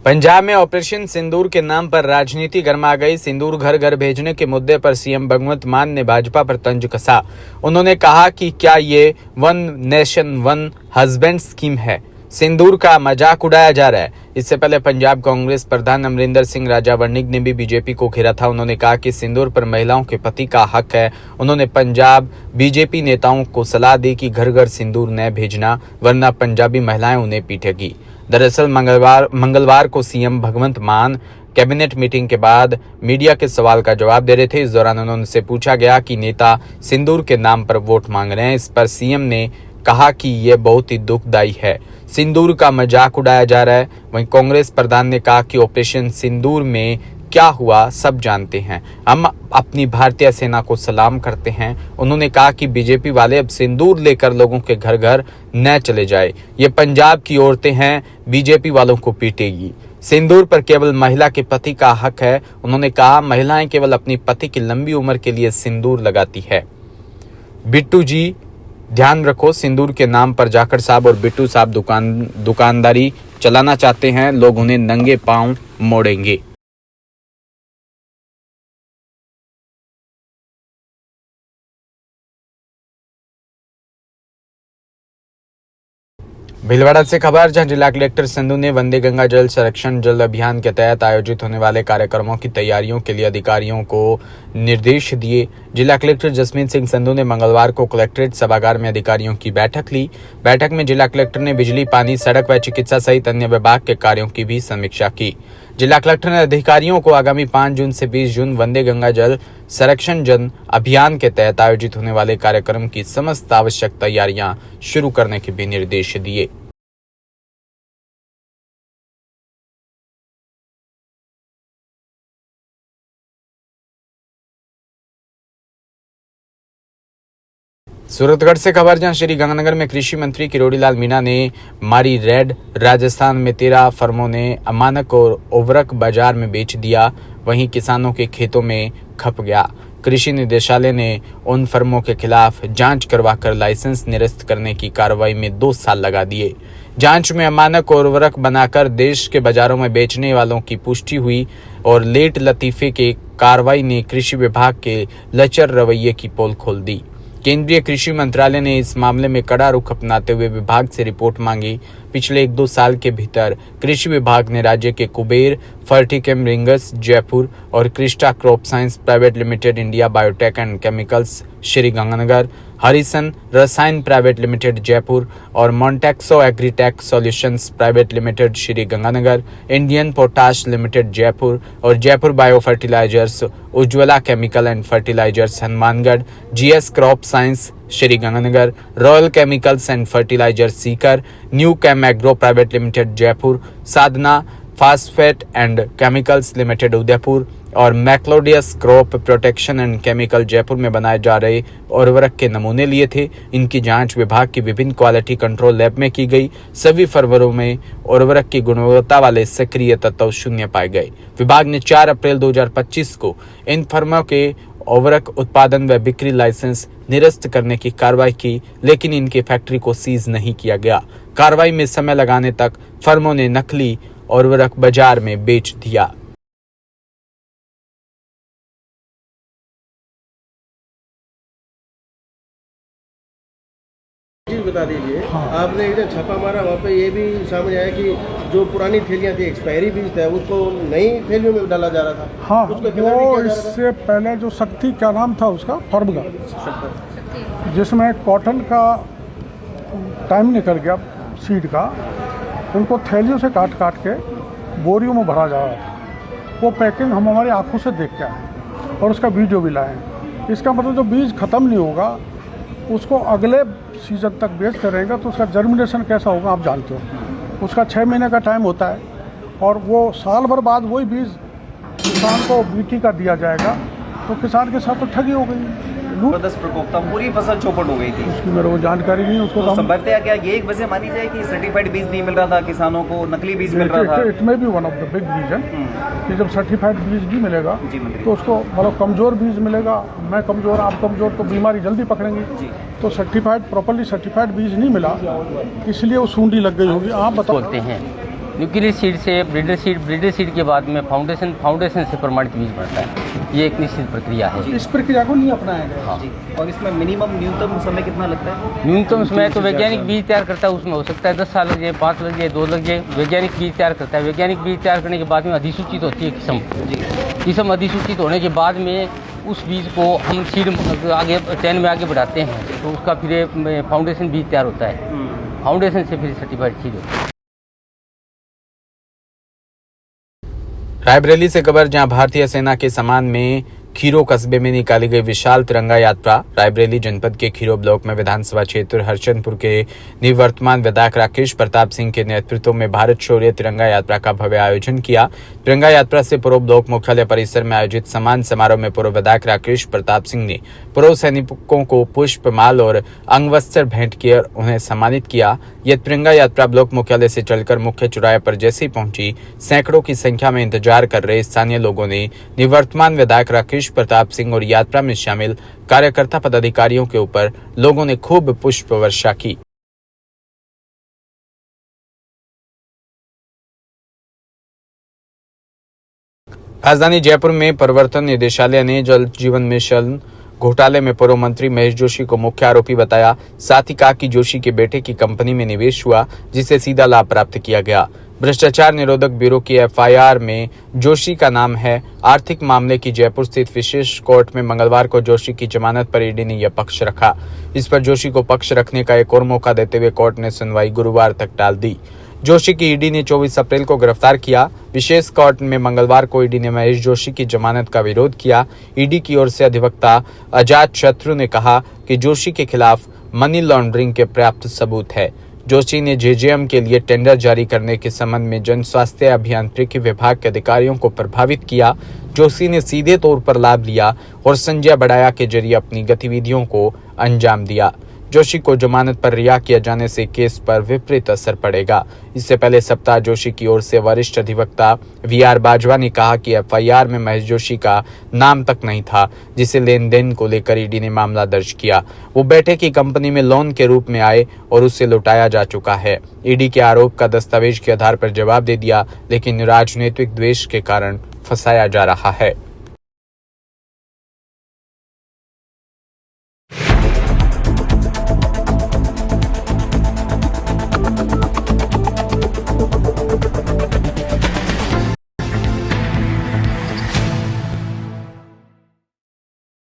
पंजाब में ऑपरेशन सिंदूर के नाम पर राजनीति गर्मा गई। सिंदूर घर घर भेजने के मुद्दे पर सीएम भगवंत मान ने भाजपा पर तंज कसा। उन्होंने कहा कि क्या ये one nation one husband scheme है? सिंदूर का मजाक उड़ाया जा रहा है। इससे पहले पंजाब कांग्रेस प्रधान अमरिंदर सिंह राजा वर्णिक ने भी बीजेपी को घेरा था। उन्होंने कहा कि सिंदूर पर महिलाओं के पति का हक है। उन्होंने पंजाब बीजेपी नेताओं को सलाह दी कि घर घर सिंदूर न भेजना, वरना पंजाबी महिलाएं उन्हें पीटेगी। दरअसल मंगलवार को सीएम भगवंत मान कैबिनेट मीटिंग के बाद मीडिया के सवाल का जवाब दे रहे थे। इस दौरान उनसे पूछा गया कि नेता सिंदूर के नाम पर वोट मांग रहे हैं। इस पर सीएम ने कहा कि यह बहुत ही दुखदायी है। सिंदूर का मजाक उड़ाया जा रहा है। वहीं कांग्रेस प्रधान ने कहा कि ऑपरेशन सिंदूर में क्या हुआ सब जानते हैं। हम अपनी भारतीय सेना को सलाम करते हैं। उन्होंने कहा कि बीजेपी वाले अब सिंदूर लेकर लोगों के घर घर न चले जाए। ये पंजाब की औरतें हैं, बीजेपी वालों को पीटेगी। सिंदूर पर केवल महिला के पति का हक है। उन्होंने कहा महिलाएं केवल अपनी पति की लंबी उम्र के लिए सिंदूर लगाती है। बिट्टू जी ध्यान रखो, सिंदूर के नाम पर जाखड़ साहब और बिट्टू साहब दुकानदारी चलाना चाहते हैं। लोग उन्हें नंगे पांव मोड़ेंगे। भीलवाड़ा से खबर, जहां जिला कलेक्टर संधू ने वंदे गंगा जल संरक्षण जल अभियान के तहत आयोजित होने वाले कार्यक्रमों की तैयारियों के लिए अधिकारियों को निर्देश दिए। जिला कलेक्टर जसमीत सिंह संधू ने मंगलवार को कलेक्ट्रेट सभागार में अधिकारियों की बैठक ली। बैठक में जिला कलेक्टर ने बिजली, पानी, सड़क व चिकित्सा सहित अन्य विभाग के कार्यों की भी समीक्षा की। जिला कलेक्टर ने अधिकारियों को आगामी 5 जून से 20 जून वंदे गंगा जल संरक्षण जन अभियान के तहत आयोजित होने वाले कार्यक्रम की समस्त आवश्यक तैयारियां शुरू करने के भी निर्देश दिए। सूरतगढ़ से खबर, जहां श्री गंगानगर में कृषि मंत्री किरोड़ी लाल मीणा ने मारी रेड। राजस्थान में 13 फर्मों ने अमानक और उर्वरक बाजार में बेच दिया। वहीं किसानों के खेतों में खप गया। कृषि निदेशालय ने उन फर्मों के खिलाफ जांच करवाकर लाइसेंस निरस्त करने की कार्रवाई में 2 साल लगा दिए। जांच में अमानक और उर्वरक बनाकर देश के बाजारों में बेचने वालों की पुष्टि हुई और लेट लतीफे के कार्रवाई ने कृषि विभाग के लचर रवैये की पोल खोल दी। केंद्रीय कृषि मंत्रालय ने इस मामले में कड़ा रुख अपनाते हुए विभाग से रिपोर्ट मांगी। पिछले 1-2 साल के भीतर कृषि विभाग ने राज्य के कुबेर, फर्टिकेम रिंगस जयपुर और Krista crop science private limited, India biotech and chemicals Shri Ganganagar, Harrison Rasayan private limited Jaipur और Montexo agritech solutions private limited Shri Ganganagar, Indian potash limited Jaipur और Jaipur bio fertilizers, Ujjwala chemical and fertilizers Hanumangarh, GS crop science Shri Ganganagar, royal chemicals and fertilizers Sikar, new chem agro private limited Jaipur, Sadhana phosphate and chemicals limited Udaipur और Maclodius crop protection and chemical Jaipur में बनाए जा रहे उर्वरक के नमूने लिए थे। इनकी जांच विभाग की विभिन्न क्वालिटी कंट्रोल लैब में की गई। सभी फर्मों में उर्वरक की गुणवत्ता वाले सक्रिय तत्व शून्य पाए गए। विभाग ने 4 अप्रैल 2025 को इन फर्मों के उर्वरक उत्पादन व बिक्री लाइसेंस निरस्त करने की कार्रवाई की, लेकिन इनकी फैक्ट्री को सीज नहीं किया गया। कार्रवाई में समय लगाने तक फर्मों ने नकली उर्वरक बाजार में बेच दिया। बता दीजिए। हाँ। आपने इधर छापा मारा, वहाँ पे ये भी सामने आया कि जो पुरानी थैलियाँ थी, एक्सपायरी बीज था, उसको नई थैलियों में डाला जा रहा था। हाँ, वो इससे पहले जो शक्ति, क्या नाम था उसका, फर्म का, जिसमें कॉटन का टाइम निकल गया, सीड का, उनको थैलियों से काट काट के बोरियों में भरा जा रहा था। वो पैकिंग हम हमारी आंखों से देख के आए और उसका वीडियो भी लाए। इसका मतलब जो बीज ख़त्म नहीं होगा उसको अगले सीज़न तक बेचते रहेंगे तो उसका जर्मिनेशन कैसा होगा आप जानते हो। उसका 6 महीने का टाइम होता है और वो साल भर बाद वही बीज किसान को बीटी का दिया जाएगा, तो किसान के साथ तो ठगी हो गई। जबरदस्त प्रकोप था, पूरी फसल चौपट हो गई थी। उसकी मेरे को जानकारी नहीं, उसको तो समझते हैं क्या ये एक वजह मानी जाए कि सर्टिफाइड बीज नहीं मिल रहा था किसानों को, नकली बीज मिल रहा था? इट में भी one of the big reason कि जब सर्टिफाइड बीज नहीं मिलेगा तो उसको मतलब कमज़ोर बीज मिलेगा। मैं कमज़ोर, आप कमज़ोर, तो बीमारी जल्दी पकड़ेंगी। तो सर्टिफाइड, प्रॉपर्ली सर्टिफाइड बीज नहीं मिला, इसलिए वो सूंडी लग गई होगी। आप बताओ। बोलते हैं न्यूक्लियर सीड से ब्रीडर सीड के बाद में फाउंडेशन से प्रमाणित बीज बनता है। ये एक निश्चित प्रक्रिया है। इस प्रक्रिया को नहीं अपनाया गया। हाँ। जी। और इसमें न्यूनतम समय कितना लगता है? न्यूनतम समय तो वैज्ञानिक बीज तैयार करता है, उसमें हो सकता है 10 साल लग जाए, 5 लग जाए, 2 लग जाए। वैज्ञानिक बीज तैयार करता है। वैज्ञानिक बीज तैयार करने के बाद में अधिसूचित होती है किस्म अधिसूचित होने के बाद में उस बीज को हम सीड आगे चैन में आगे बढ़ाते हैं, तो उसका फिर फाउंडेशन बीज तैयार होता है। फाउंडेशन से फिर सर्टिफाइड सीड होता है। रायबरेली से खबर, जहां भारतीय सेना के सम्मान में खीरो कस्बे में निकाली गई विशाल तिरंगा यात्रा। रायबरेली जनपद के खीरो ब्लॉक में विधानसभा क्षेत्र हरचंदपुर के निवर्तमान विधायक राकेश प्रताप सिंह के नेतृत्व में भारत शौर्य तिरंगा यात्रा का भव्य आयोजन किया। तिरंगा यात्रा से पूर्व ब्लॉक मुख्यालय परिसर में आयोजित सम्मान समारोह में पूर्व विधायक राकेश प्रताप सिंह ने पूर्व सैनिकों को पुष्प माल और अंगवस्त्र भेंट कर उन्हें सम्मानित किया। यह तिरंगा यात्रा ब्लॉक मुख्यालय से चलकर मुख्य चौराहे पर जैसे ही पहुंची, सैकड़ों की संख्या में इंतजार कर रहे स्थानीय लोगों ने निवर्तमान विधायक राकेश प्रताप सिंह और यात्रा में शामिल कार्यकर्ता पदाधिकारियों के ऊपर लोगों ने खूब पुष्प वर्षा की। राजधानी जयपुर में प्रवर्तन निदेशालय ने जल जीवन मिशन घोटाले में पूर्व मंत्री महेश जोशी को मुख्य आरोपी बताया। साथ ही कहा कि जोशी के बेटे की कंपनी में निवेश हुआ, जिससे सीधा लाभ प्राप्त किया गया। भ्रष्टाचार निरोधक ब्यूरो की एफआईआर में जोशी का नाम है। आर्थिक मामले की जयपुर स्थित विशेष कोर्ट में मंगलवार को जोशी की जमानत पर ईडी ने यह पक्ष रखा। इस पर जोशी को पक्ष रखने का एक और मौका देते हुए कोर्ट ने सुनवाई गुरुवार तक टाल दी। जोशी की ईडी ने 24 अप्रैल को गिरफ्तार किया। विशेष कोर्ट में मंगलवार को ईडी ने महेश जोशी की जमानत का विरोध किया। ईडी की ओर से अधिवक्ता अजात शत्रु ने कहा कि जोशी के खिलाफ मनी लॉन्ड्रिंग के पर्याप्त सबूत है। जोशी ने जेजेएम के लिए टेंडर जारी करने के संबंध में जन स्वास्थ्य अभियांत्रिकी विभाग के अधिकारियों को प्रभावित किया। जोशी ने सीधे तौर पर लाभ लिया और संजय बड़ाया के जरिए अपनी गतिविधियों को अंजाम दिया। जोशी को जमानत पर रिहा किया जाने से केस पर विपरीत असर पड़ेगा। इससे पहले सप्ताह जोशी की ओर से वरिष्ठ अधिवक्ता वीआर बाजवा ने कहा कि एफआईआर में महेश जोशी का नाम तक नहीं था, जिसे लेन देन को लेकर ईडी ने मामला दर्ज किया। वो बेटे की कंपनी में लोन के रूप में आए और उससे लौटाया जा चुका है। ईडी के आरोप का दस्तावेज के आधार पर जवाब दे दिया, लेकिन राजनीतिक द्वेष के कारण फंसाया जा रहा है।